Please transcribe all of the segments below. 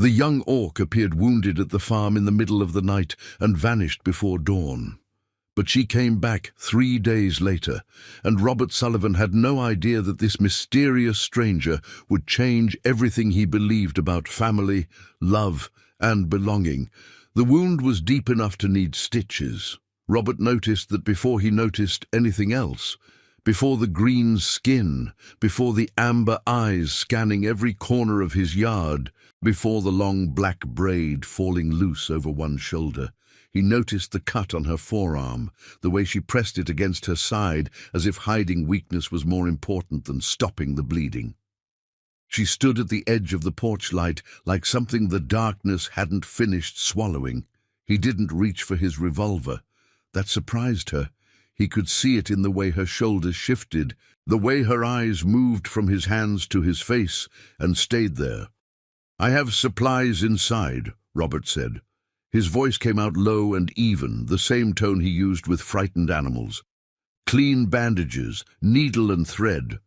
The young orc appeared wounded at the farm in the middle of the night and vanished before dawn. But she came back 3 days later, and Robert Sullivan had no idea that this mysterious stranger would change everything he believed about family, love, and belonging. The wound was deep enough to need stitches. Robert noticed that before he noticed anything else, before the green skin, before the amber eyes scanning every corner of his yard, before the long black braid falling loose over one shoulder, he noticed the cut on her forearm, the way she pressed it against her side as if hiding weakness was more important than stopping the bleeding. She stood at the edge of the porch light like something the darkness hadn't finished swallowing. He didn't reach for his revolver. That surprised her. He could see it in the way her shoulders shifted, the way her eyes moved from his hands to his face and stayed there. "I have supplies inside," Robert said. His voice came out low and even, the same tone he used with frightened animals. "Clean bandages, needle and thread."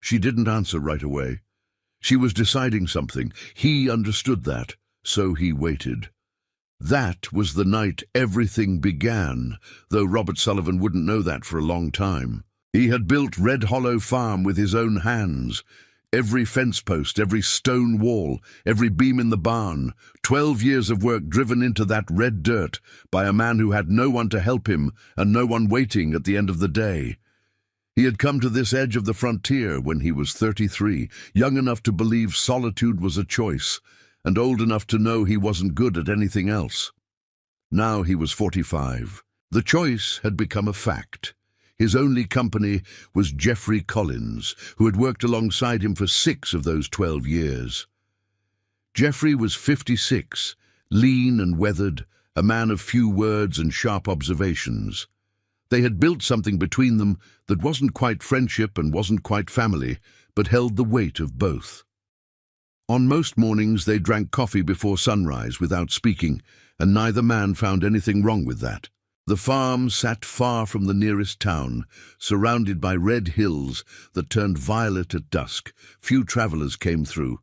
She didn't answer right away. She was deciding something. He understood that, so he waited. That was the night everything began, though Robert Sullivan wouldn't know that for a long time. He had built Red Hollow Farm with his own hands. Every fence post, every stone wall, every beam in the barn, 12 years of work driven into that red dirt by a man who had no one to help him and no one waiting at the end of the day. He had come to this edge of the frontier when he was 33, young enough to believe solitude was a choice, and old enough to know he wasn't good at anything else. Now he was 45. The choice had become a fact. His only company was Geoffrey Collins, who had worked alongside him for 6 of those 12 years. Geoffrey was 56, lean and weathered, a man of few words and sharp observations. They had built something between them that wasn't quite friendship and wasn't quite family, but held the weight of both. On most mornings they drank coffee before sunrise without speaking, and neither man found anything wrong with that. The farm sat far from the nearest town, surrounded by red hills that turned violet at dusk. Few travelers came through.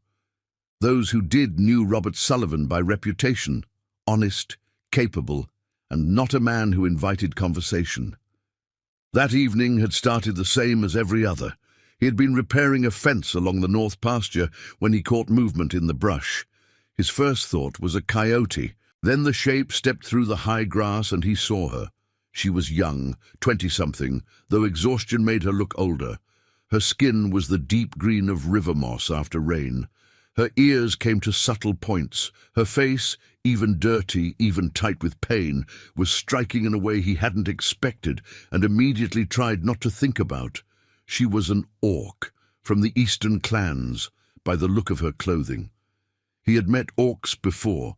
Those who did knew Robert Sullivan by reputation, honest, capable, and not a man who invited conversation. That evening had started the same as every other. He had been repairing a fence along the north pasture when he caught movement in the brush. His first thought was a coyote. Then the shape stepped through the high grass and he saw her. She was young, 20-something, though exhaustion made her look older. Her skin was the deep green of river moss after rain. Her ears came to subtle points. Her face, even dirty, even tight with pain, was striking in a way he hadn't expected and immediately tried not to think about. She was an orc, from the eastern clans, by the look of her clothing. He had met orcs before,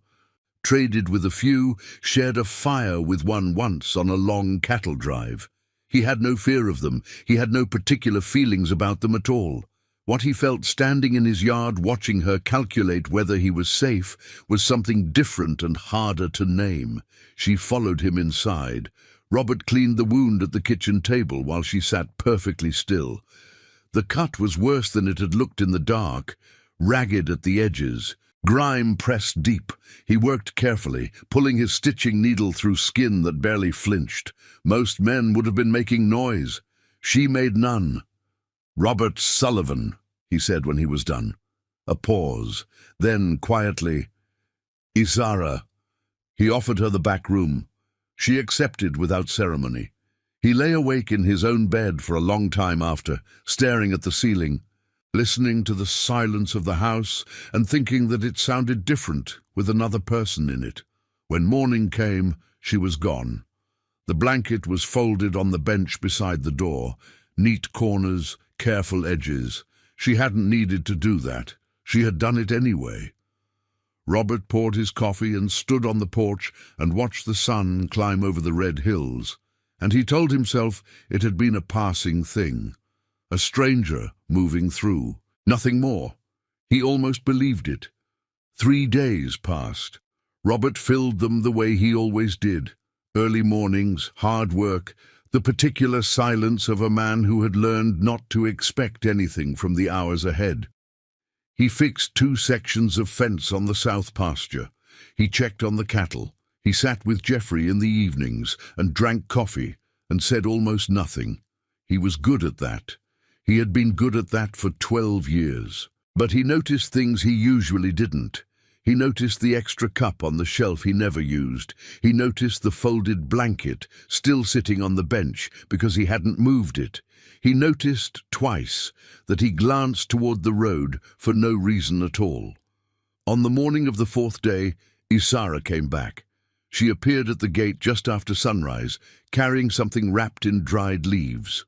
traded with a few, shared a fire with one once on a long cattle drive. He had no fear of them. He had no particular feelings about them at all. What he felt standing in his yard watching her calculate whether he was safe was something different and harder to name. She followed him inside. Robert cleaned the wound at the kitchen table while she sat perfectly still. The cut was worse than it had looked in the dark, ragged at the edges. Grime pressed deep. He worked carefully, pulling his stitching needle through skin that barely flinched. Most men would have been making noise. She made none. "Robert Sullivan," he said when he was done. A pause. Then, quietly, "Isara." He offered her the back room. She accepted without ceremony. He lay awake in his own bed for a long time after, staring at the ceiling, listening to the silence of the house and thinking that it sounded different with another person in it. When morning came, she was gone. The blanket was folded on the bench beside the door, neat corners, careful edges. She hadn't needed to do that. She had done it anyway. Robert poured his coffee and stood on the porch and watched the sun climb over the red hills, and he told himself it had been a passing thing. A stranger moving through. Nothing more. He almost believed it. 3 days passed. Robert filled them the way he always did. Early mornings, hard work, the particular silence of a man who had learned not to expect anything from the hours ahead. He fixed 2 sections of fence on the south pasture. He checked on the cattle. He sat with Geoffrey in the evenings and drank coffee and said almost nothing. He was good at that. He had been good at that for 12 years. But he noticed things he usually didn't. He noticed the extra cup on the shelf he never used. He noticed the folded blanket still sitting on the bench because he hadn't moved it. He noticed twice that he glanced toward the road for no reason at all. On the morning of the 4th day, Isara came back. She appeared at the gate just after sunrise, carrying something wrapped in dried leaves.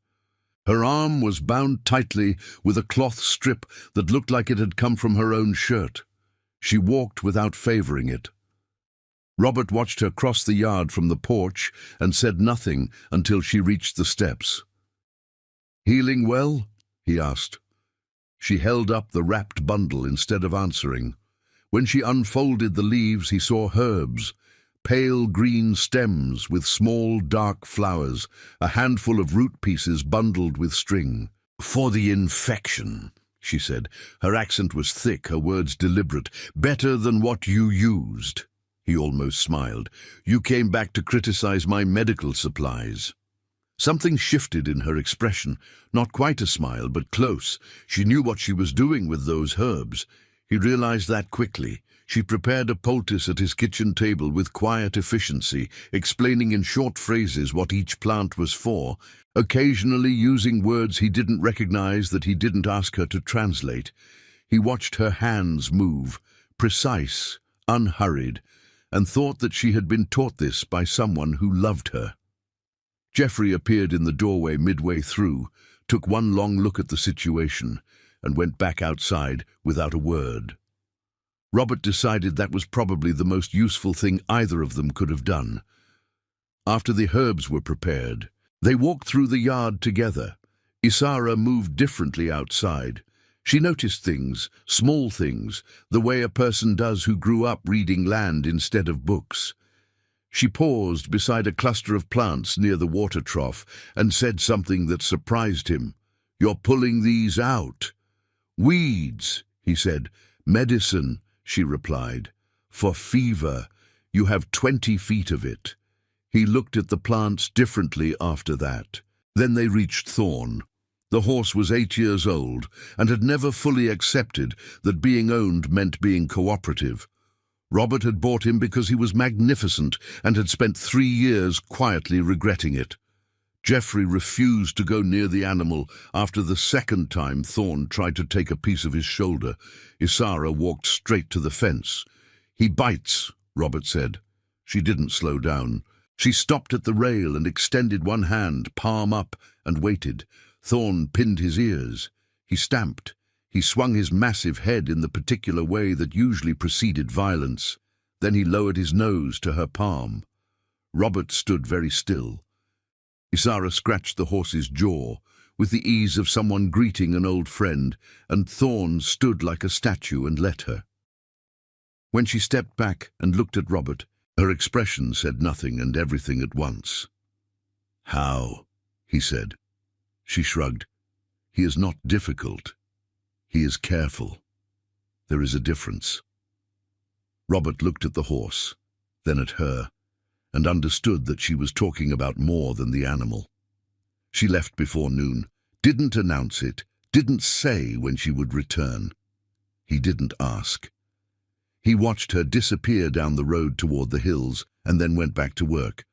Her arm was bound tightly with a cloth strip that looked like it had come from her own shirt. She walked without favoring it. Robert watched her cross the yard from the porch and said nothing until she reached the steps. "Healing well?" he asked. She held up the wrapped bundle instead of answering. When she unfolded the leaves, he saw herbs, pale green stems with small dark flowers, a handful of root pieces bundled with string. "For the infection," she said. Her accent was thick, her words deliberate. "Better than what you used." He almost smiled. "You came back to criticize my medical supplies." Something shifted in her expression. Not quite a smile, but close. She knew what she was doing with those herbs. He realized that quickly. She prepared a poultice at his kitchen table with quiet efficiency, explaining in short phrases what each plant was for, occasionally using words he didn't recognize that he didn't ask her to translate. He watched her hands move, precise, unhurried, and thought that she had been taught this by someone who loved her. Geoffrey appeared in the doorway midway through, took one long look at the situation, and went back outside without a word. Robert decided that was probably the most useful thing either of them could have done. After the herbs were prepared, they walked through the yard together. Isara moved differently outside. She noticed things, small things, the way a person does who grew up reading land instead of books. She paused beside a cluster of plants near the water trough and said something that surprised him. "You're pulling these out." "Weeds," he said. "Medicine," she replied. "For fever. You have 20 feet of it." He looked at the plants differently after that. Then they reached Thorn. The horse was 8 years old and had never fully accepted that being owned meant being cooperative. Robert had bought him because he was magnificent and had spent 3 years quietly regretting it. Geoffrey refused to go near the animal after the second time Thorn tried to take a piece of his shoulder. Isara walked straight to the fence. "He bites," Robert said. She didn't slow down. She stopped at the rail and extended one hand, palm up, and waited. Thorn pinned his ears. He stamped. He swung his massive head in the particular way that usually preceded violence. Then he lowered his nose to her palm. Robert stood very still. Isara scratched the horse's jaw with the ease of someone greeting an old friend, and Thorn stood like a statue and let her. When she stepped back and looked at Robert, her expression said nothing and everything at once. "How?" he said. She shrugged. "He is not difficult. He is careful. There is a difference." Robert looked at the horse, then at her, and understood that she was talking about more than the animal. She left before noon, didn't announce it, didn't say when she would return. He didn't ask. He watched her disappear down the road toward the hills and then went back to work.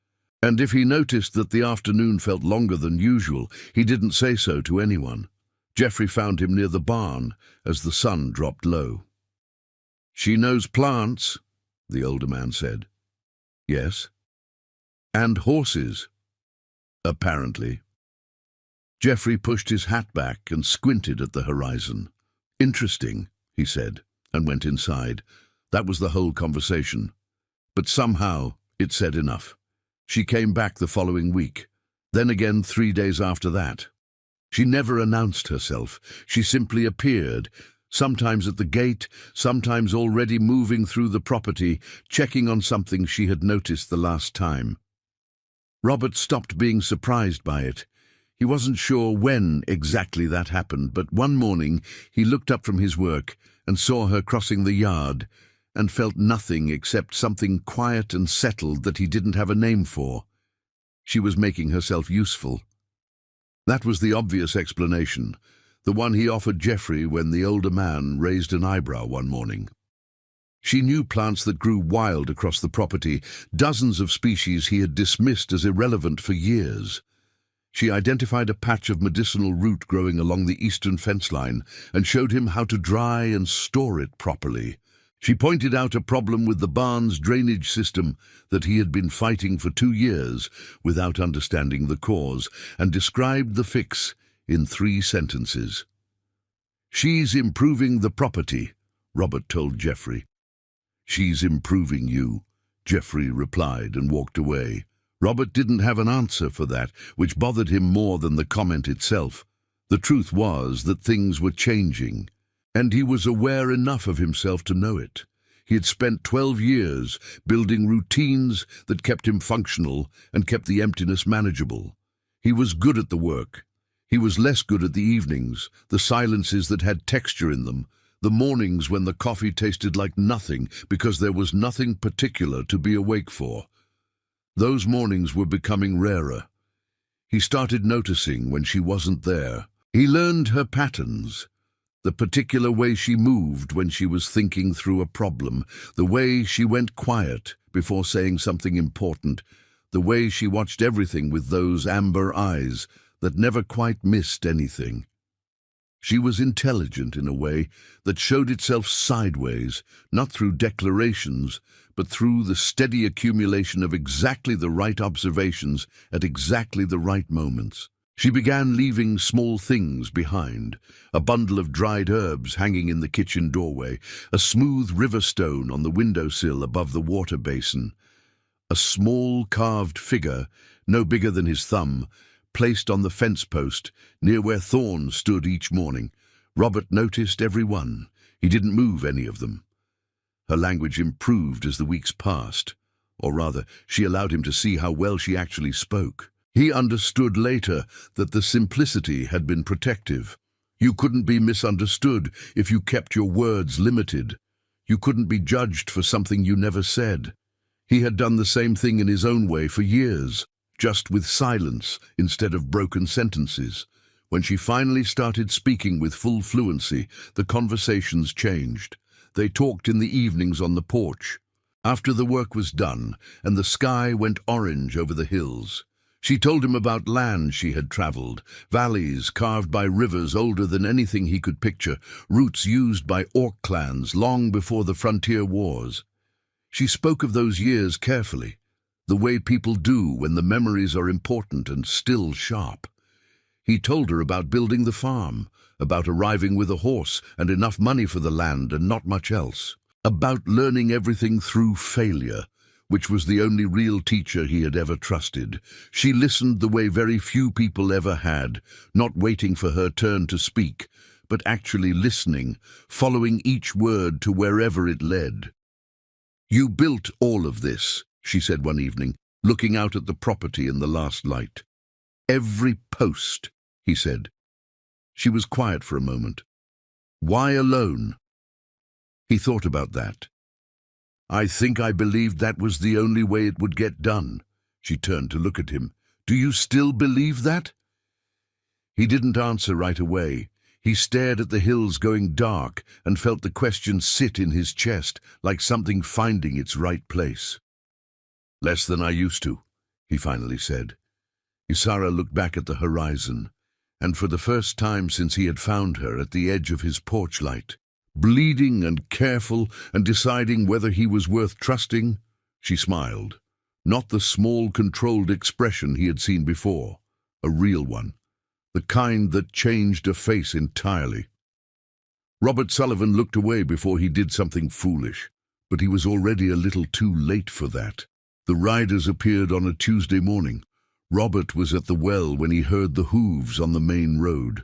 And if he noticed that the afternoon felt longer than usual, he didn't say so to anyone. Geoffrey found him near the barn as the sun dropped low. "She knows plants," the older man said. "Yes." "And horses." "Apparently." Geoffrey pushed his hat back and squinted at the horizon. "Interesting," he said, and went inside. That was the whole conversation. But somehow it said enough. She came back the following week, then again 3 days after that. She never announced herself. She simply appeared, sometimes at the gate, sometimes already moving through the property, checking on something she had noticed the last time. Robert stopped being surprised by it. He wasn't sure when exactly that happened, but one morning he looked up from his work and saw her crossing the yard, and felt nothing except something quiet and settled that he didn't have a name for. She was making herself useful. That was the obvious explanation, the one he offered Geoffrey when the older man raised an eyebrow one morning. She knew plants that grew wild across the property, dozens of species he had dismissed as irrelevant for years. She identified a patch of medicinal root growing along the eastern fence line and showed him how to dry and store it properly. She pointed out a problem with the barn's drainage system that he had been fighting for 2 years without understanding the cause, and described the fix in 3 sentences. "She's improving the property," Robert told Geoffrey. "She's improving you," Geoffrey replied and walked away. Robert didn't have an answer for that, which bothered him more than the comment itself. The truth was that things were changing, and he was aware enough of himself to know it. He had spent 12 years building routines that kept him functional and kept the emptiness manageable. He was good at the work. He was less good at the evenings, the silences that had texture in them, the mornings when the coffee tasted like nothing because there was nothing particular to be awake for. Those mornings were becoming rarer. He started noticing when she wasn't there. He learned her patterns, the particular way she moved when she was thinking through a problem, the way she went quiet before saying something important, the way she watched everything with those amber eyes that never quite missed anything. She was intelligent in a way that showed itself sideways, not through declarations, but through the steady accumulation of exactly the right observations at exactly the right moments. She began leaving small things behind, a bundle of dried herbs hanging in the kitchen doorway, a smooth river stone on the windowsill above the water basin, a small carved figure, no bigger than his thumb, placed on the fence post near where Thorn stood each morning. Robert noticed every one. He didn't move any of them. Her language improved as the weeks passed, or rather, she allowed him to see how well she actually spoke. He understood later that the simplicity had been protective. You couldn't be misunderstood if you kept your words limited. You couldn't be judged for something you never said. He had done the same thing in his own way for years, just with silence instead of broken sentences. When she finally started speaking with full fluency, the conversations changed. They talked in the evenings on the porch, after the work was done and the sky went orange over the hills. She told him about lands she had traveled, valleys carved by rivers older than anything he could picture, routes used by orc clans long before the frontier wars. She spoke of those years carefully, the way people do when the memories are important and still sharp. He told her about building the farm, about arriving with a horse and enough money for the land and not much else, about learning everything through failure, which was the only real teacher he had ever trusted. She listened the way very few people ever had, not waiting for her turn to speak, but actually listening, following each word to wherever it led. "You built all of this," she said one evening, looking out at the property in the last light. "Every post," he said. She was quiet for a moment. "Why alone?" He thought about that. "I think I believed that was the only way it would get done." She turned to look at him. "Do you still believe that?" He didn't answer right away. He stared at the hills going dark and felt the question sit in his chest like something finding its right place. "Less than I used to," he finally said. Isara looked back at the horizon, and for the first time since he had found her at the edge of his porch light, bleeding and careful and deciding whether he was worth trusting, she smiled. Not the small, controlled expression he had seen before, a real one, the kind that changed a face entirely. Robert Sullivan looked away before he did something foolish, but he was already a little too late for that. The riders appeared on a Tuesday morning. Robert was at the well when he heard the hooves on the main road.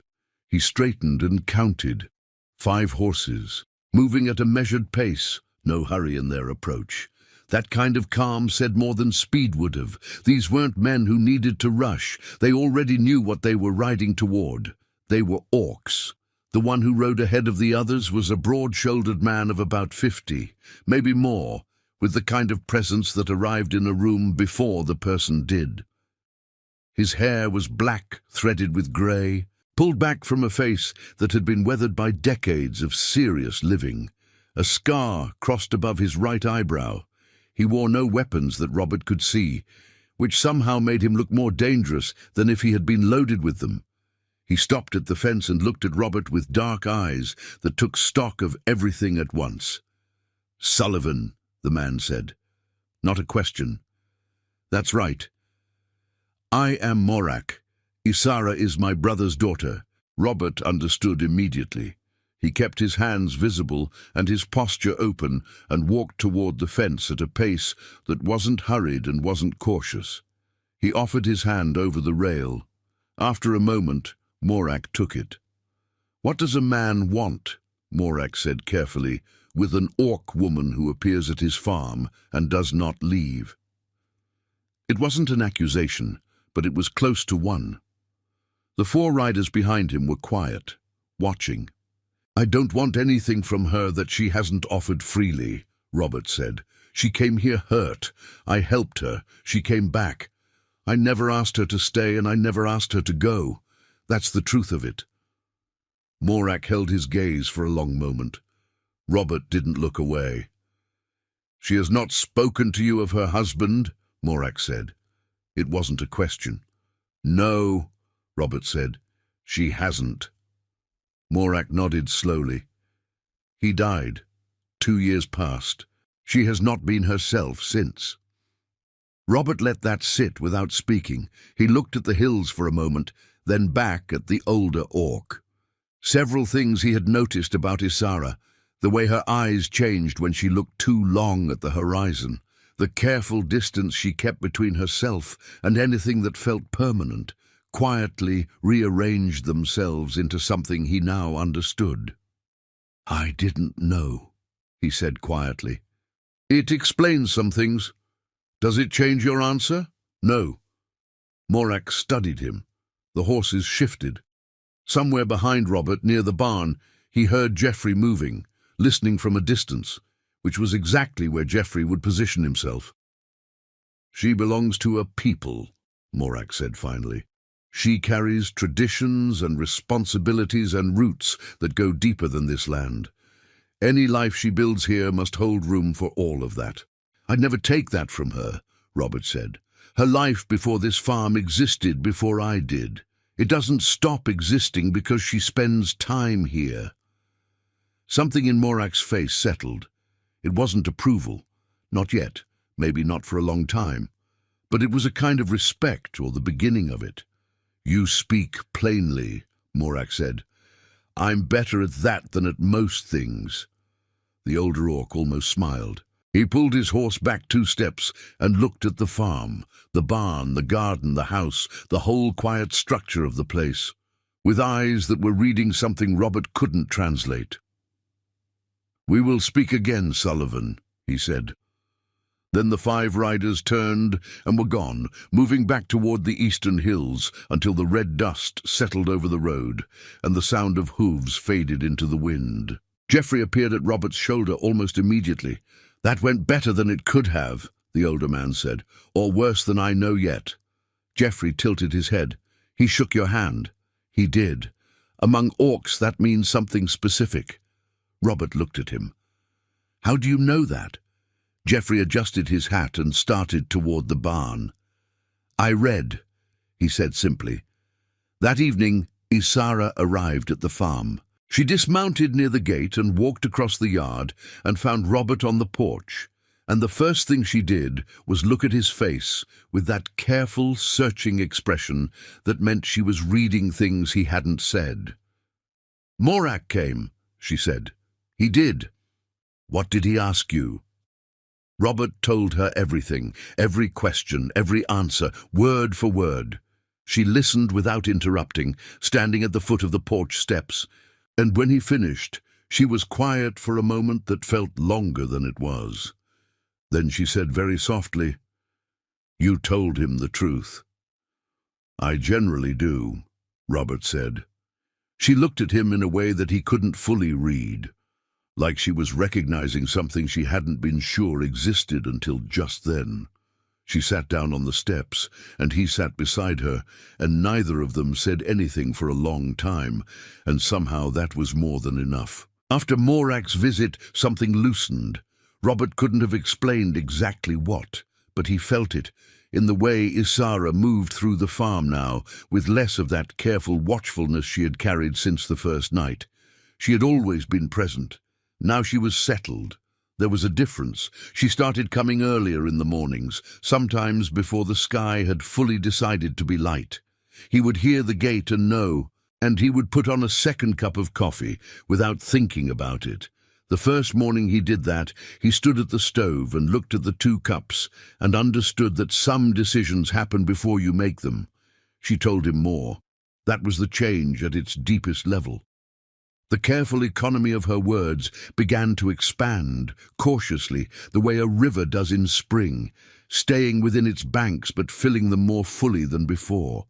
He straightened and counted. 5 horses, moving at a measured pace, no hurry in their approach. That kind of calm said more than speed would have. These weren't men who needed to rush. They already knew what they were riding toward. They were orcs. The one who rode ahead of the others was a broad-shouldered man of about 50, maybe more, with the kind of presence that arrived in a room before the person did. His hair was black, threaded with grey, pulled back from a face that had been weathered by decades of serious living. A scar crossed above his right eyebrow. He wore no weapons that Robert could see, which somehow made him look more dangerous than if he had been loaded with them. He stopped at the fence and looked at Robert with dark eyes that took stock of everything at once. "Sullivan," the man said. "Not a question." "That's right. I am Morak. Isara is my brother's daughter." Robert understood immediately. He kept his hands visible and his posture open and walked toward the fence at a pace that wasn't hurried and wasn't cautious. He offered his hand over the rail. After a moment, Morak took it. "What does a man want?" Morak said carefully, "with an orc woman who appears at his farm and does not leave?" It wasn't an accusation, but it was close to one. The 4 riders behind him were quiet, watching. "I don't want anything from her that she hasn't offered freely," Robert said. "She came here hurt. I helped her. She came back. I never asked her to stay and I never asked her to go. That's the truth of it." Morak held his gaze for a long moment. Robert didn't look away. "She has not spoken to you of her husband?" Morak said. It wasn't a question. "No," Robert said. "She hasn't." Morak nodded slowly. "He died. 2 years passed. She has not been herself since." Robert let that sit without speaking. He looked at the hills for a moment, then back at the older orc. Several things he had noticed about Isara: the way her eyes changed when she looked too long at the horizon, the careful distance she kept between herself and anything that felt permanent, quietly rearranged themselves into something he now understood. "I didn't know," he said quietly. "It explains some things. Does it change your answer?" "No." Morak studied him. The horses shifted. Somewhere behind Robert, near the barn, he heard Geoffrey moving, listening from a distance, which was exactly where Geoffrey would position himself. "She belongs to a people," Morak said finally. "She carries traditions and responsibilities and roots that go deeper than this land. Any life she builds here must hold room for all of that." "I'd never take that from her," Robert said. "Her life before this farm existed before I did. It doesn't stop existing because she spends time here." Something in Morak's face settled. It wasn't approval. Not yet. Maybe not for a long time. But it was a kind of respect, or the beginning of it. "You speak plainly," Morak said. "I'm better at that than at most things." The older orc almost smiled. He pulled his horse back 2 steps and looked at the farm, the barn, the garden, the house, the whole quiet structure of the place, with eyes that were reading something Robert couldn't translate. "We will speak again, Sullivan," he said. Then the 5 riders turned and were gone, moving back toward the eastern hills until the red dust settled over the road and the sound of hooves faded into the wind. Geoffrey appeared at Robert's shoulder almost immediately. "That went better than it could have," the older man said, "or worse than I know yet." Geoffrey tilted his head. "He shook your hand." "He did. Among orcs that means something specific." Robert looked at him. "How do you know that?" Geoffrey adjusted his hat and started toward the barn. "I read," he said simply. That evening, Isara arrived at the farm. She dismounted near the gate and walked across the yard and found Robert on the porch, and the first thing she did was look at his face with that careful, searching expression that meant she was reading things he hadn't said. "Morak came," she said. "He did." "What did he ask you?" Robert told her everything, every question, every answer, word for word. She listened without interrupting, standing at the foot of the porch steps, and when he finished, she was quiet for a moment that felt longer than it was. Then she said very softly, "You told him the truth." "I generally do," Robert said. She looked at him in a way that he couldn't fully read, like she was recognizing something she hadn't been sure existed until just then. She sat down on the steps, and he sat beside her, and neither of them said anything for a long time, and somehow that was more than enough. After Morak's visit, something loosened. Robert couldn't have explained exactly what, but he felt it, in the way Isara moved through the farm now, with less of that careful watchfulness she had carried since the first night. She had always been present. Now she was settled. There was a difference. She started coming earlier in the mornings, sometimes before the sky had fully decided to be light. He would hear the gate and know, and he would put on a second cup of coffee without thinking about it. The first morning he did that, he stood at the stove and looked at the 2 cups and understood that some decisions happen before you make them. She told him more. That was the change at its deepest level. The careful economy of her words began to expand, cautiously, the way a river does in spring, staying within its banks but filling them more fully than before.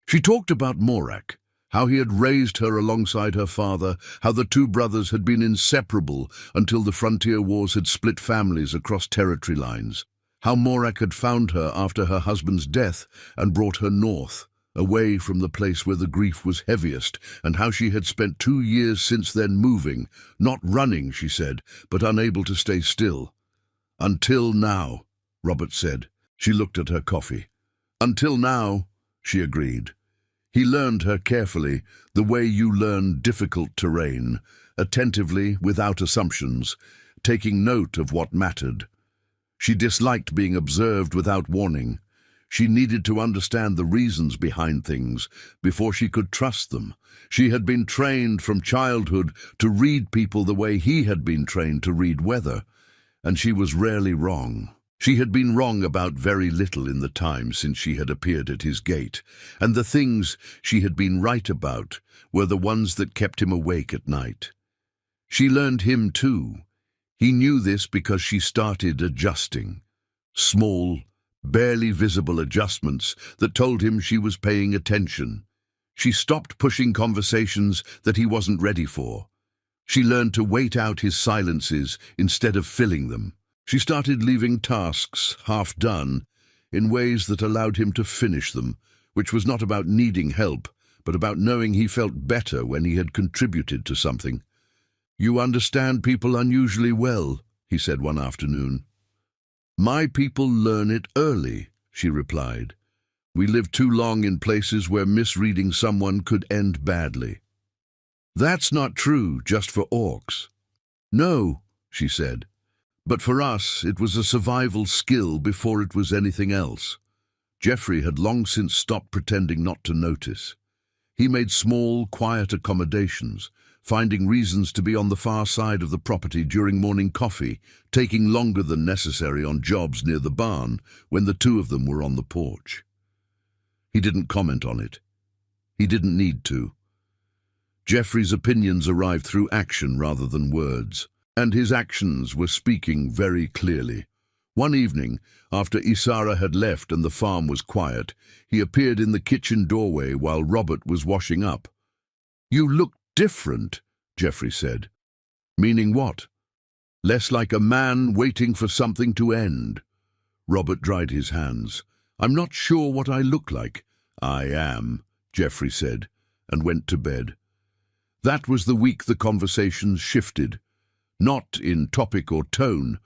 She talked about Morak, how he had raised her alongside her father, how the 2 brothers had been inseparable until the frontier wars had split families across territory lines, how Morak had found her after her husband's death and brought her north, away from the place where the grief was heaviest, and how she had spent 2 years since then moving, not running, she said, but unable to stay still. "Until now," Robert said. She looked at her coffee. "Until now," she agreed. He learned her carefully, the way you learn difficult terrain, attentively, without assumptions, taking note of what mattered. She disliked being observed without warning. She needed to understand the reasons behind things before she could trust them. She had been trained from childhood to read people the way he had been trained to read weather, and she was rarely wrong. She had been wrong about very little in the time since she had appeared at his gate, and the things she had been right about were the ones that kept him awake at night. She learned him too. He knew this because she started adjusting. Small, barely visible adjustments that told him she was paying attention. She stopped pushing conversations that he wasn't ready for. She learned to wait out his silences instead of filling them. She started leaving tasks half done in ways that allowed him to finish them, which was not about needing help, but about knowing he felt better when he had contributed to something. "You understand people unusually well," he said one afternoon. "My people learn it early," she replied. "We live too long in places where misreading someone could end badly." "That's not true just for orcs." "No," she said. "But for us, it was a survival skill before it was anything else." Geoffrey had long since stopped pretending not to notice. He made small, quiet accommodations, finding reasons to be on the far side of the property during morning coffee, taking longer than necessary on jobs near the barn when the 2 of them were on the porch. He didn't comment on it. He didn't need to. Geoffrey's opinions arrived through action rather than words, and his actions were speaking very clearly. One evening, after Isara had left and the farm was quiet, he appeared in the kitchen doorway while Robert was washing up. "You look different," Geoffrey said. "Meaning what?" "Less like a man waiting for something to end." Robert dried his hands. "I'm not sure what I look like." "I am," Geoffrey said, and went to bed. That was the week the conversations shifted, not in topic or tone,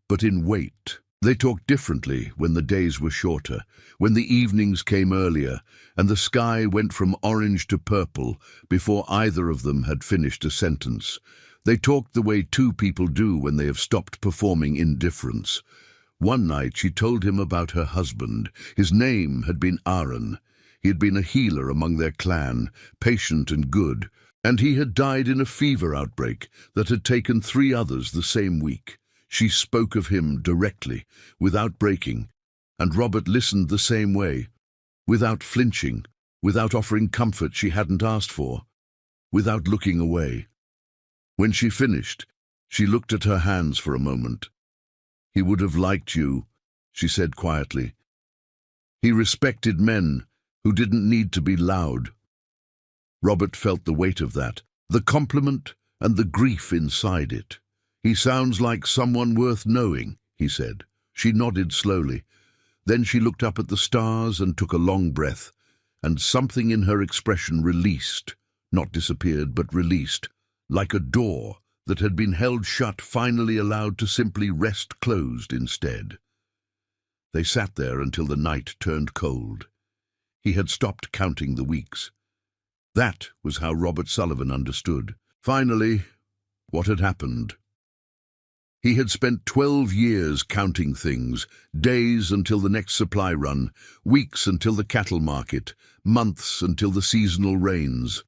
but in weight. They talked differently when the days were shorter, when the evenings came earlier, and the sky went from orange to purple before either of them had finished a sentence. They talked the way 2 people do when they have stopped performing indifference. One night she told him about her husband. His name had been Aaron. He had been a healer among their clan, patient and good, and he had died in a fever outbreak that had taken 3 others the same week. She spoke of him directly, without breaking, and Robert listened the same way, without flinching, without offering comfort she hadn't asked for, without looking away. When she finished, she looked at her hands for a moment. "He would have liked you," she said quietly. "He respected men who didn't need to be loud." Robert felt the weight of that, the compliment and the grief inside it. "He sounds like someone worth knowing," he said. She nodded slowly. Then she looked up at the stars and took a long breath, and something in her expression released, not disappeared, but released, like a door that had been held shut finally allowed to simply rest closed instead. They sat there until the night turned cold. He had stopped counting the weeks. That was how Robert Sullivan understood. Finally, what had happened. He had spent 12 years counting things, days until the next supply run, weeks until the cattle market, months until the seasonal rains.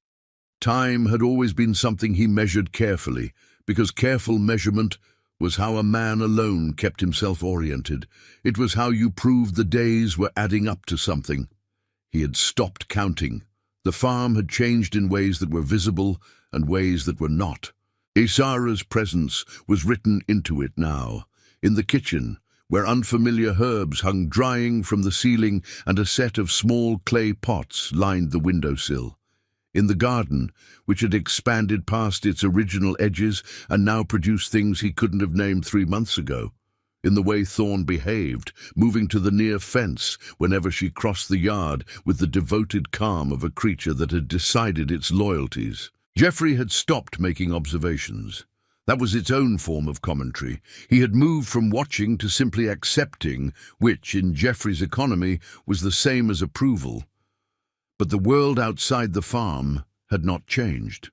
Time had always been something he measured carefully, because careful measurement was how a man alone kept himself oriented. It was how you proved the days were adding up to something. He had stopped counting. The farm had changed in ways that were visible and ways that were not. Isara's presence was written into it now. In the kitchen, where unfamiliar herbs hung drying from the ceiling and a set of small clay pots lined the windowsill. In the garden, which had expanded past its original edges and now produced things he couldn't have named 3 months ago. In the way Thorne behaved, moving to the near fence whenever she crossed the yard with the devoted calm of a creature that had decided its loyalties. Geoffrey had stopped making observations. That was its own form of commentary. He had moved from watching to simply accepting, which, in Geoffrey's economy, was the same as approval. But the world outside the farm had not changed.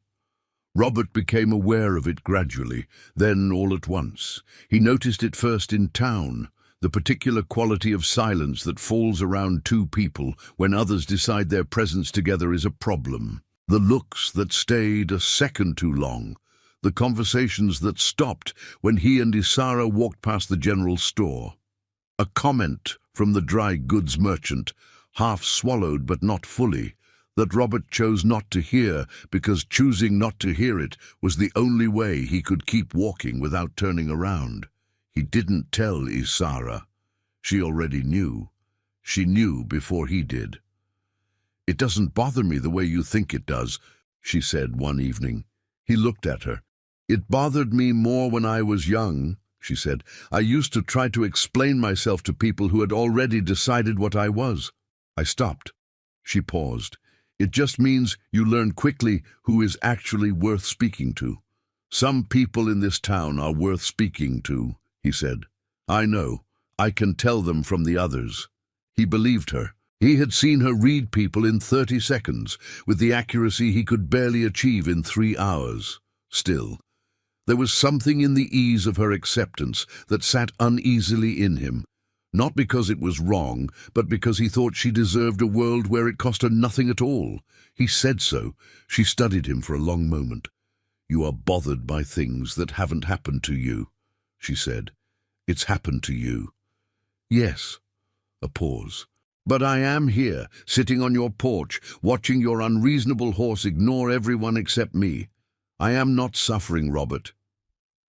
Robert became aware of it gradually, then all at once. He noticed it first in town, the particular quality of silence that falls around two people when others decide their presence together is a problem. The looks that stayed a second too long, the conversations that stopped when he and Isara walked past the general store. A comment from the dry goods merchant, half swallowed but not fully, that Robert chose not to hear because choosing not to hear it was the only way he could keep walking without turning around. He didn't tell Isara. She already knew. She knew before he did. "It doesn't bother me the way you think it does," she said one evening. He looked at her. "It bothered me more when I was young," she said. "I used to try to explain myself to people who had already decided what I was." I stopped. She paused. "It just means you learn quickly who is actually worth speaking to." "Some people in this town are worth speaking to," he said. "I know. I can tell them from the others." He believed her. He had seen her read people in 30 seconds, with the accuracy he could barely achieve in 3 hours. Still, there was something in the ease of her acceptance that sat uneasily in him. Not because it was wrong, but because he thought she deserved a world where it cost her nothing at all. He said so. She studied him for a long moment. "You are bothered by things that haven't happened to you," she said. "It's happened to you." "Yes." A pause. "But I am here, sitting on your porch, watching your unreasonable horse ignore everyone except me. I am not suffering, Robert."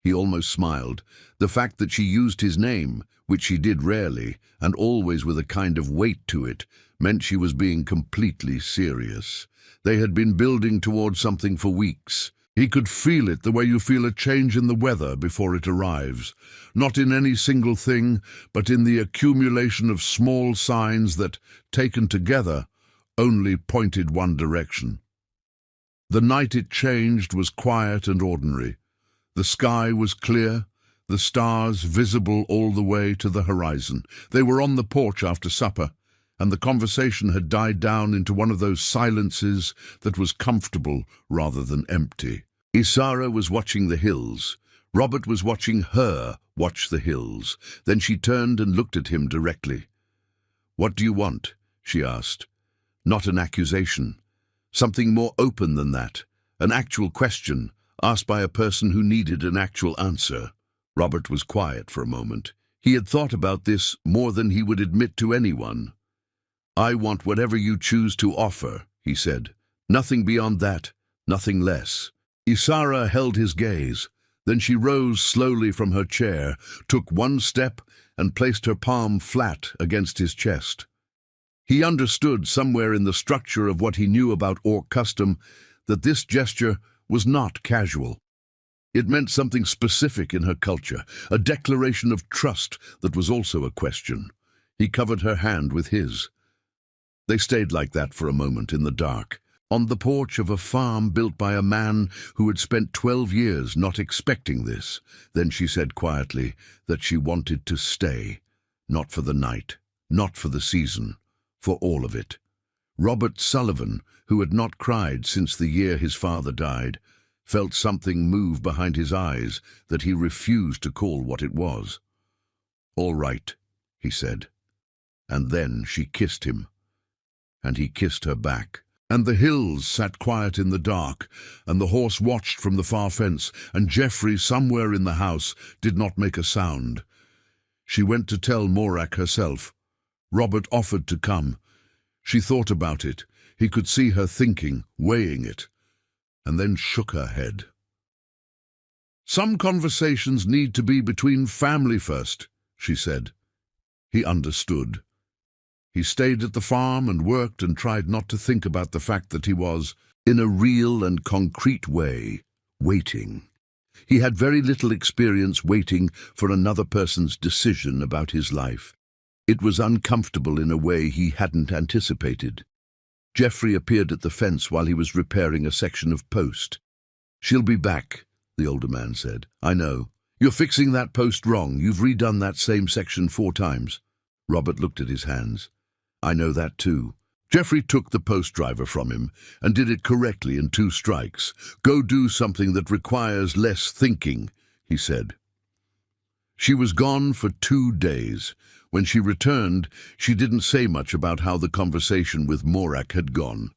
He almost smiled. The fact that she used his name, which she did rarely, and always with a kind of weight to it, meant she was being completely serious. They had been building toward something for weeks. He could feel it the way you feel a change in the weather before it arrives. Not in any single thing, but in the accumulation of small signs that, taken together, only pointed one direction. The night it changed was quiet and ordinary. The sky was clear, the stars visible all the way to the horizon. They were on the porch after supper, and the conversation had died down into one of those silences that was comfortable rather than empty. Isara was watching the hills. Robert was watching her watch the hills. Then she turned and looked at him directly. "What do you want?" she asked. Not an accusation. Something more open than that. An actual question, asked by a person who needed an actual answer. Robert was quiet for a moment. He had thought about this more than he would admit to anyone. "I want whatever you choose to offer," he said. "Nothing beyond that, nothing less." Isara held his gaze. Then she rose slowly from her chair, took one step, and placed her palm flat against his chest. He understood somewhere in the structure of what he knew about Orc custom that this gesture was not casual. It meant something specific in her culture, a declaration of trust that was also a question. He covered her hand with his. They stayed like that for a moment in the dark, on the porch of a farm built by a man who had spent 12 years not expecting this. Then she said quietly that she wanted to stay, not for the night, not for the season, for all of it. Robert Sullivan, who had not cried since the year his father died, felt something move behind his eyes that he refused to call what it was. "All right," he said. And then she kissed him, and he kissed her back. And the hills sat quiet in the dark, and the horse watched from the far fence, and Geoffrey, somewhere in the house, did not make a sound. She went to tell Morak herself. Robert offered to come. She thought about it. He could see her thinking, weighing it, and then shook her head. "Some conversations need to be between family first," she said. He understood. He stayed at the farm and worked and tried not to think about the fact that he was, in a real and concrete way, waiting. He had very little experience waiting for another person's decision about his life. It was uncomfortable in a way he hadn't anticipated. Geoffrey appeared at the fence while he was repairing a section of post. "She'll be back," the older man said. "I know. You're fixing that post wrong. You've redone that same section 4 times. Robert looked at his hands. "I know that too." Geoffrey took the post driver from him and did it correctly in 2 strikes. "Go do something that requires less thinking," he said. She was gone for 2 days. When she returned, she didn't say much about how the conversation with Morak had gone.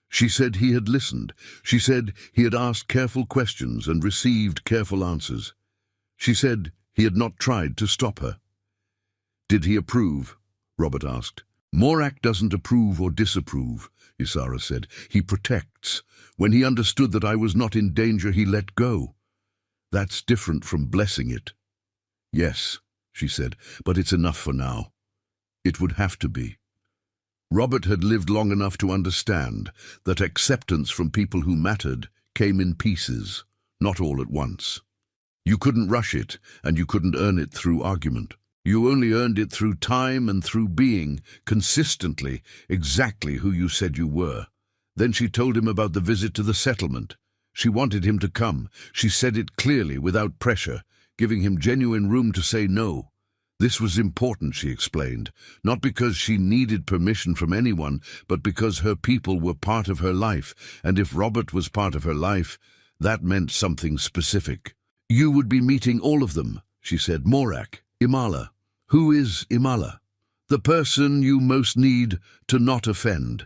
She said he had listened. She said he had asked careful questions and received careful answers. She said he had not tried to stop her. "Did he approve?" Robert asked. "Morak doesn't approve or disapprove," Isara said. "He protects. When he understood that I was not in danger, he let go. That's different from blessing it." "Yes," she said, "but it's enough for now. It would have to be." Robert had lived long enough to understand that acceptance from people who mattered came in pieces, not all at once. You couldn't rush it, and you couldn't earn it through argument. You only earned it through time and through being, consistently, exactly who you said you were. Then she told him about the visit to the settlement. She wanted him to come. She said it clearly, without pressure, giving him genuine room to say no. This was important, she explained, not because she needed permission from anyone, but because her people were part of her life, and if Robert was part of her life, that meant something specific. "You would be meeting all of them," she said. "Morak, Imala." "Who is Imala?" "The person you most need to not offend."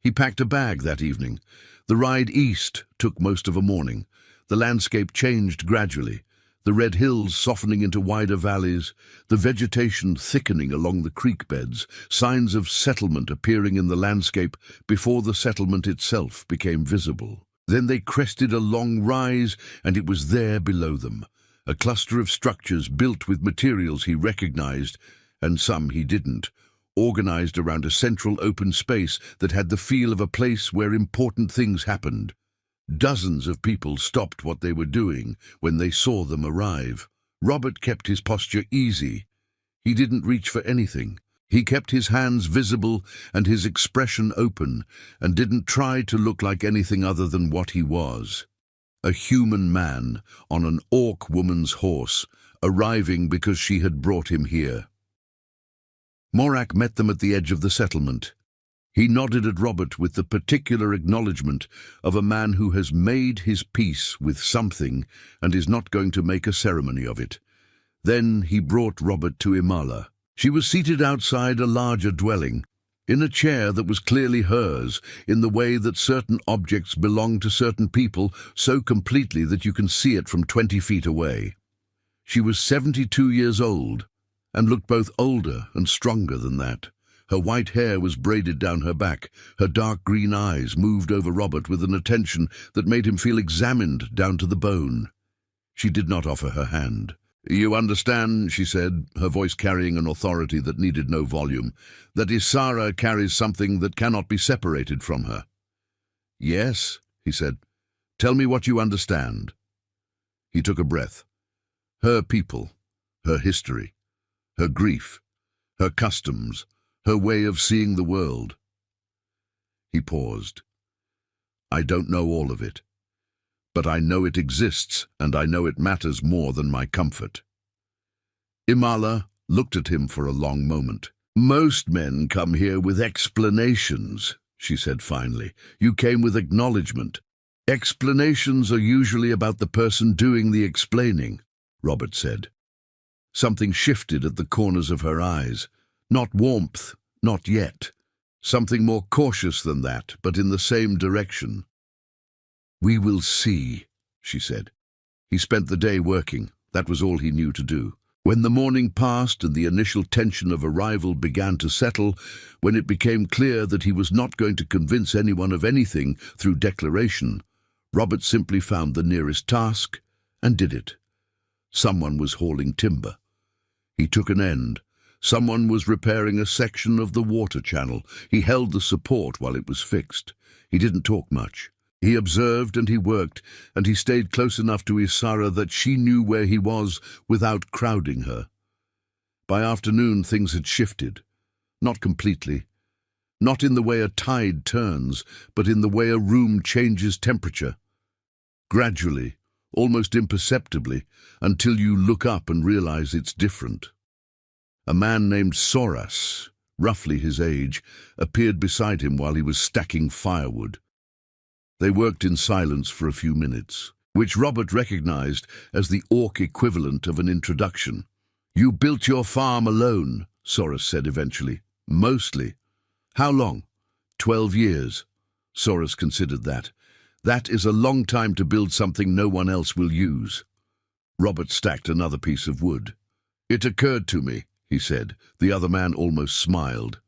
He packed a bag that evening. The ride east took most of a morning. The landscape changed gradually, the red hills softening into wider valleys, the vegetation thickening along the creek beds, signs of settlement appearing in the landscape before the settlement itself became visible. Then they crested a long rise, and it was there below them. A cluster of structures built with materials he recognized, and some he didn't, organized around a central open space that had the feel of a place where important things happened. Dozens of people stopped what they were doing when they saw them arrive. Robert kept his posture easy. He didn't reach for anything. He kept his hands visible and his expression open, and didn't try to look like anything other than what he was. A human man on an orc woman's horse, arriving because she had brought him here. Morak met them at the edge of the settlement. He nodded at Robert with the particular acknowledgement of a man who has made his peace with something and is not going to make a ceremony of it. Then he brought Robert to Imala. She was seated outside a larger dwelling, in a chair that was clearly hers, in the way that certain objects belong to certain people so completely that you can see it from 20 feet away. She was 72 years old, and looked both older and stronger than that. Her white hair was braided down her back. Her dark green eyes moved over Robert with an attention that made him feel examined down to the bone. She did not offer her hand. You understand, she said, her voice carrying an authority that needed no volume, that Isara carries something that cannot be separated from her. Yes, he said. Tell me what you understand. He took a breath. Her people, her history, her grief, her customs, her way of seeing the world. He paused. I don't know all of it, but I know it exists, and I know it matters more than my comfort. Imala looked at him for a long moment. Most men come here with explanations, she said finally. You came with acknowledgement. Explanations are usually about the person doing the explaining, Robert said. Something shifted at the corners of her eyes. Not warmth, not yet. Something more cautious than that, but in the same direction. We will see, she said. He spent the day working. That was all he knew to do. When the morning passed and the initial tension of arrival began to settle, when it became clear that he was not going to convince anyone of anything through declaration, Robert simply found the nearest task and did it. Someone was hauling timber. He took an end. Someone was repairing a section of the water channel. He held the support while it was fixed. He didn't talk much. He observed and he worked, and he stayed close enough to Isara that she knew where he was without crowding her. By afternoon things had shifted. Not completely. Not in the way a tide turns, but in the way a room changes temperature. Gradually, almost imperceptibly, until you look up and realize it's different. A man named Soras, roughly his age, appeared beside him while he was stacking firewood. They worked in silence for a few minutes, which Robert recognized as the Orc equivalent of an introduction. You built your farm alone, Soras said eventually. Mostly. How long? 12 years. Soras considered that. That is a long time to build something no one else will use. Robert stacked another piece of wood. It occurred to me, he said. The other man almost smiled.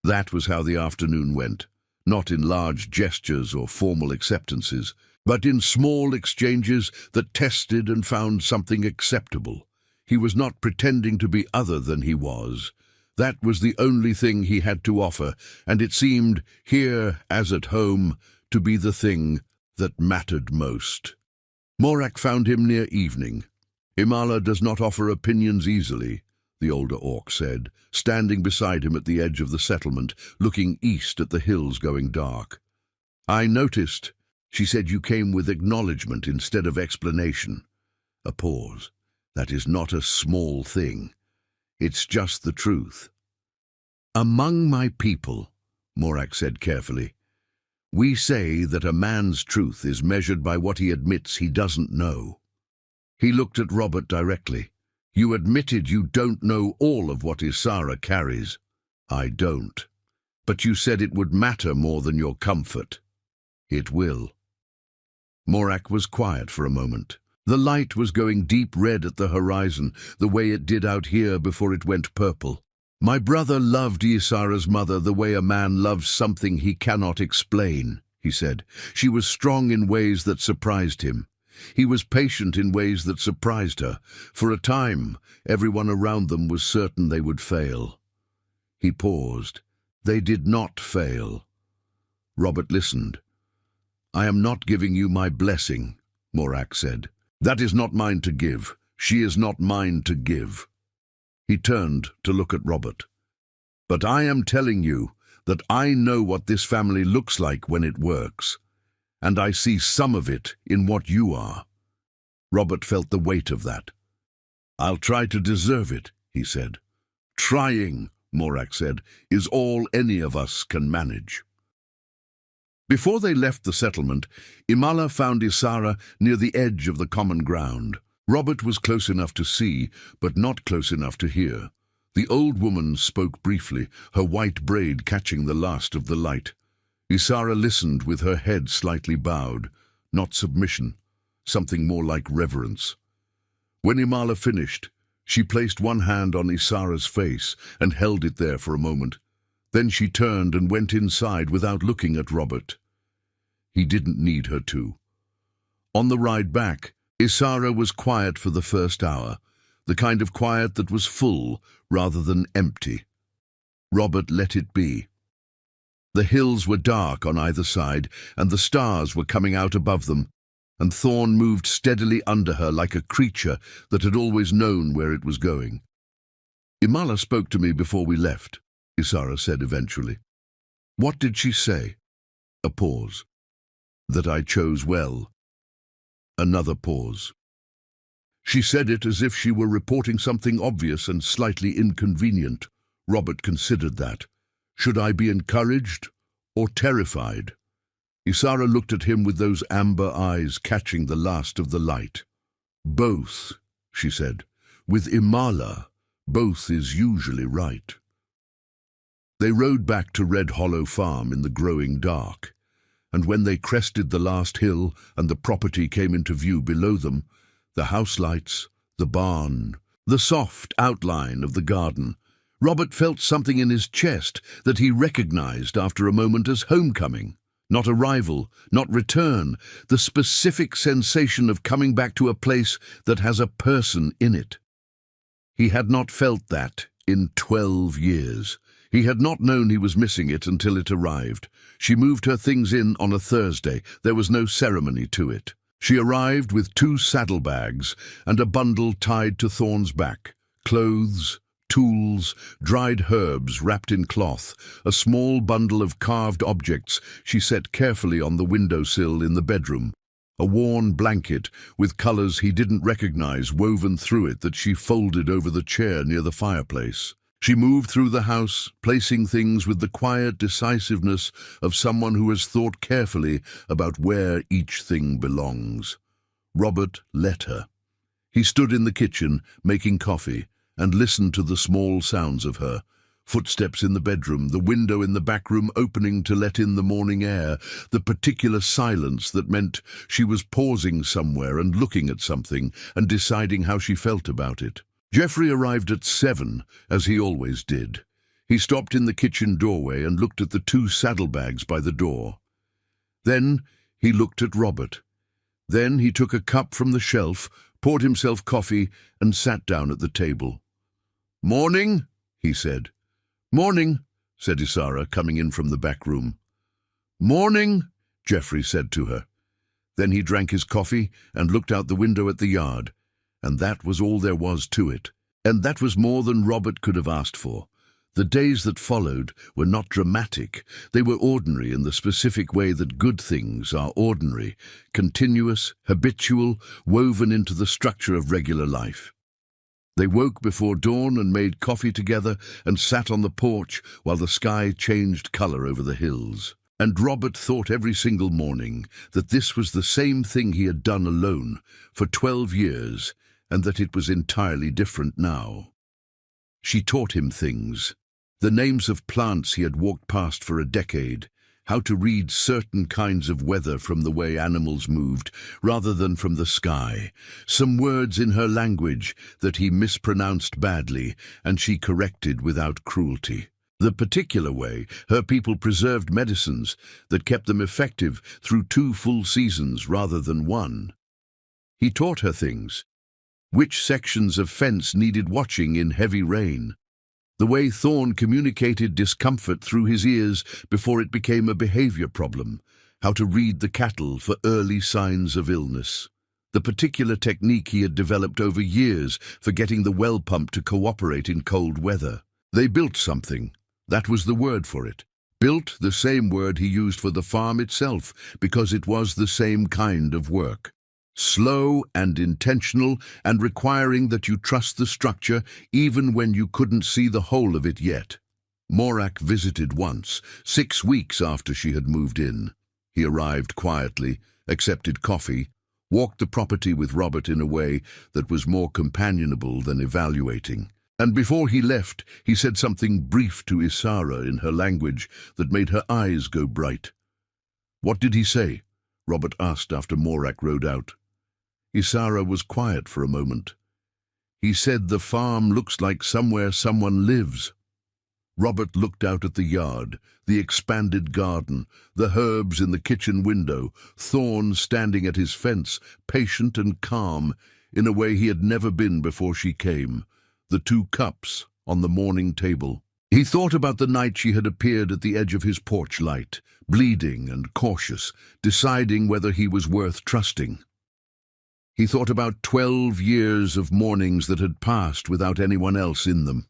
That was how the afternoon went. Not in large gestures or formal acceptances, but in small exchanges that tested and found something acceptable. He was not pretending to be other than he was. That was the only thing he had to offer, and it seemed, here as at home, to be the thing that mattered most. Morak found him near evening. Imala does not offer opinions easily, the older Orc said, standing beside him at the edge of the settlement, looking east at the hills going dark. I noticed, she said, you came with acknowledgement instead of explanation. A pause. That is not a small thing. It's just the truth. Among my people, Morak said carefully, we say that a man's truth is measured by what he admits he doesn't know. He looked at Robert directly. You admitted you don't know all of what Isara carries. I don't. But you said it would matter more than your comfort. It will. Morak was quiet for a moment. The light was going deep red at the horizon, the way it did out here before it went purple. My brother loved Isara's mother the way a man loves something he cannot explain, he said. She was strong in ways that surprised him. He was patient in ways that surprised her. For a time, everyone around them was certain they would fail. He paused. They did not fail. Robert listened. I am not giving you my blessing, Morak said. That is not mine to give. She is not mine to give. He turned to look at Robert. But I am telling you that I know what this family looks like when it works. And I see some of it in what you are. Robert felt the weight of that. I'll try to deserve it, he said. Trying, Morak said, is all any of us can manage. Before they left the settlement, Imala found Isara near the edge of the common ground. Robert was close enough to see, but not close enough to hear. The old woman spoke briefly, her white braid catching the last of the light. Isara listened with her head slightly bowed, not submission, something more like reverence. When Imala finished, she placed one hand on Isara's face and held it there for a moment. Then she turned and went inside without looking at Robert. He didn't need her to. On the ride back, Isara was quiet for the first hour, the kind of quiet that was full rather than empty. Robert let it be. The hills were dark on either side, and the stars were coming out above them, and Thorn moved steadily under her like a creature that had always known where it was going. "Imala spoke to me before we left," Isara said eventually. "What did she say?" A pause. "That I chose well." Another pause. "She said it as if she were reporting something obvious and slightly inconvenient." Robert considered that. Should I be encouraged or terrified? Isara looked at him with those amber eyes catching the last of the light. "Both," she said. "With Imala, both is usually right." They rode back to Red Hollow Farm in the growing dark, and when they crested the last hill and the property came into view below them, the house lights, the barn, the soft outline of the garden, Robert felt something in his chest that he recognized after a moment as homecoming. Not arrival, not return, the specific sensation of coming back to a place that has a person in it. He had not felt that in 12 years. He had not known he was missing it until it arrived. She moved her things in on a Thursday. There was no ceremony to it. She arrived with 2 saddlebags and a bundle tied to Thorn's back. Clothes, tools, dried herbs wrapped in cloth, a small bundle of carved objects she set carefully on the windowsill in the bedroom, a worn blanket with colors he didn't recognize woven through it that she folded over the chair near the fireplace. She moved through the house, placing things with the quiet decisiveness of someone who has thought carefully about where each thing belongs. Robert let her. He stood in the kitchen, making coffee, and listened to the small sounds of her. Footsteps in the bedroom, the window in the back room opening to let in the morning air, the particular silence that meant she was pausing somewhere and looking at something and deciding how she felt about it. Geoffrey arrived at 7, as he always did. He stopped in the kitchen doorway and looked at the 2 saddlebags by the door. Then he looked at Robert. Then he took a cup from the shelf, poured himself coffee, and sat down at the table. "Morning," he said. "Morning," said Isara, coming in from the back room. "Morning," Geoffrey said to her. Then he drank his coffee and looked out the window at the yard, and that was all there was to it. And that was more than Robert could have asked for. The days that followed were not dramatic. They were ordinary in the specific way that good things are ordinary, continuous, habitual, woven into the structure of regular life. They woke before dawn and made coffee together and sat on the porch while the sky changed color over the hills. And Robert thought every single morning that this was the same thing he had done alone for 12 years and that it was entirely different now. She taught him things. The names of plants he had walked past for a decade, how to read certain kinds of weather from the way animals moved, rather than from the sky, some words in her language that he mispronounced badly, and she corrected without cruelty. The particular way her people preserved medicines that kept them effective through 2 full seasons rather than 1. He taught her things. Which sections of fence needed watching in heavy rain. The way Thorn communicated discomfort through his ears before it became a behavior problem, how to read the cattle for early signs of illness. The particular technique he had developed over years for getting the well pump to cooperate in cold weather. They built something. That was the word for it. Built, the same word he used for the farm itself, because it was the same kind of work. Slow and intentional, and requiring that you trust the structure even when you couldn't see the whole of it yet. Morak visited once, 6 weeks after she had moved in. He arrived quietly, accepted coffee, walked the property with Robert in a way that was more companionable than evaluating. And before he left, he said something brief to Isara in her language that made her eyes go bright. "What did he say?" Robert asked after Morak rode out. Isara was quiet for a moment. "He said the farm looks like somewhere someone lives." Robert looked out at the yard, the expanded garden, the herbs in the kitchen window, Thorn standing at his fence, patient and calm, in a way he had never been before she came, the 2 cups on the morning table. He thought about the night she had appeared at the edge of his porch light, bleeding and cautious, deciding whether he was worth trusting. He thought about 12 years of mornings that had passed without anyone else in them.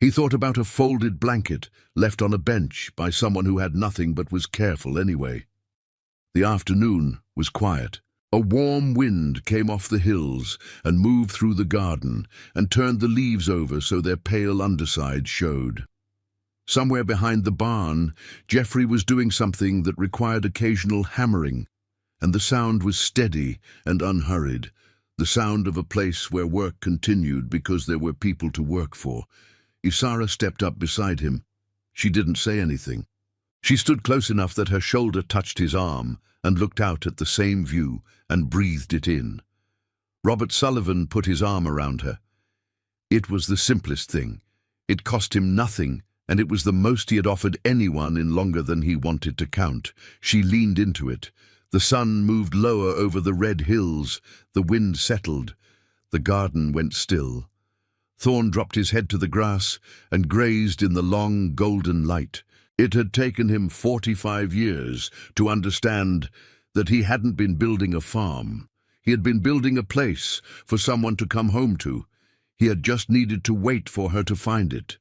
He thought about a folded blanket left on a bench by someone who had nothing but was careful anyway. The afternoon was quiet. A warm wind came off the hills and moved through the garden and turned the leaves over so their pale undersides showed. Somewhere behind the barn, Geoffrey was doing something that required occasional hammering, and the sound was steady and unhurried, the sound of a place where work continued because there were people to work for. Isara stepped up beside him. She didn't say anything. She stood close enough that her shoulder touched his arm and looked out at the same view and breathed it in. Robert Sullivan put his arm around her. It was the simplest thing. It cost him nothing, and it was the most he had offered anyone in longer than he wanted to count. She leaned into it. The sun moved lower over the red hills. The wind settled. The garden went still. Thorne dropped his head to the grass and grazed in the long golden light. It had taken him 45 years to understand that he hadn't been building a farm. He had been building a place for someone to come home to. He had just needed to wait for her to find it.